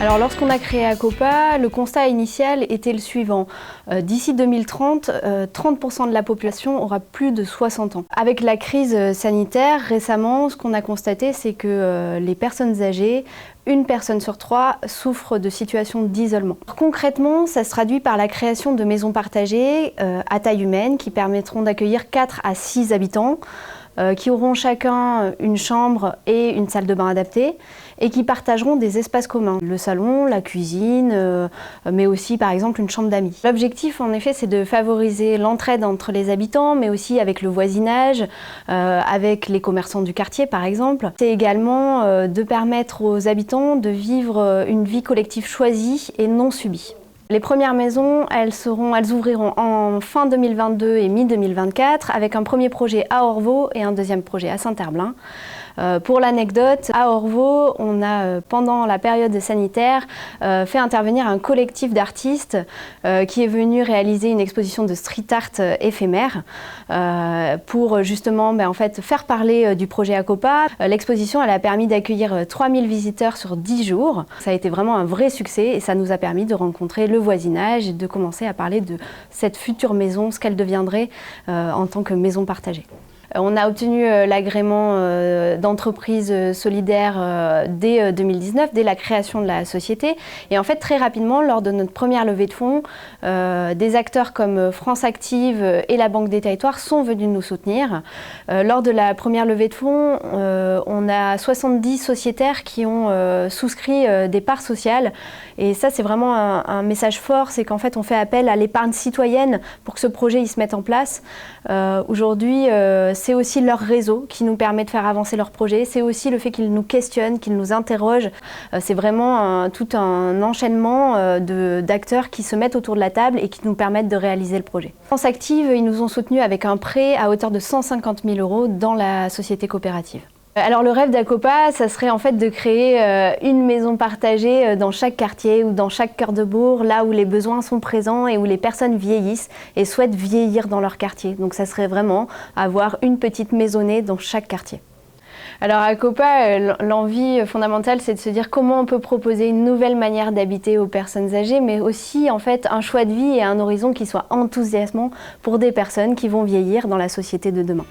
Alors lorsqu'on a créé Akopa, le constat initial était le suivant. D'ici 2030, 30% de la population aura plus de 60 ans. Avec la crise sanitaire, récemment, ce qu'on a constaté, c'est que les personnes âgées, une personne sur 3 souffre de situations d'isolement. Concrètement, ça se traduit par la création de maisons partagées à taille humaine qui permettront d'accueillir 4 à 6 habitants. Qui auront chacun une chambre et une salle de bain adaptée et qui partageront des espaces communs, le salon, la cuisine, mais aussi par exemple une chambre d'amis. L'objectif en effet c'est de favoriser l'entraide entre les habitants mais aussi avec le voisinage, avec les commerçants du quartier par exemple. C'est également de permettre aux habitants de vivre une vie collective choisie et non subie. Les premières maisons, elles ouvriront en fin 2022 et mi-2024 avec un premier projet à Orvault et un deuxième projet à Saint-Herblain. Pour l'anecdote, à Orvault, on a, pendant la période sanitaire, fait intervenir un collectif d'artistes qui est venu réaliser une exposition de street art éphémère pour justement en fait, faire parler du projet Akopa. L'exposition elle a permis d'accueillir 3000 visiteurs sur 10 jours. Ça a été vraiment un vrai succès et ça nous a permis de rencontrer le voisinage et de commencer à parler de cette future maison, ce qu'elle deviendrait en tant que maison partagée. On a obtenu l'agrément d'entreprise solidaire dès 2019, dès la création de la société. Et en fait, très rapidement, lors de notre première levée de fonds, des acteurs comme France Active et la Banque des Territoires sont venus nous soutenir. Lors de la première levée de fonds, on a 70 sociétaires qui ont souscrit des parts sociales. Et ça, c'est vraiment un message fort, c'est qu'en fait, on fait appel à l'épargne citoyenne pour que ce projet il se mette en place. Aujourd'hui, c'est aussi leur réseau qui nous permet de faire avancer leur projet. C'est aussi le fait qu'ils nous questionnent, qu'ils nous interrogent. C'est vraiment tout un enchaînement d'acteurs qui se mettent autour de la table et qui nous permettent de réaliser le projet. France Active, ils nous ont soutenus avec un prêt à hauteur de 150 000 € dans la société coopérative. Alors le rêve d'Akopa, ça serait en fait de créer une maison partagée dans chaque quartier ou dans chaque cœur de bourg, là où les besoins sont présents et où les personnes vieillissent et souhaitent vieillir dans leur quartier. Donc ça serait vraiment avoir une petite maisonnée dans chaque quartier. Alors à Akopa, l'envie fondamentale, c'est de se dire comment on peut proposer une nouvelle manière d'habiter aux personnes âgées, mais aussi en fait un choix de vie et un horizon qui soit enthousiasmant pour des personnes qui vont vieillir dans la société de demain.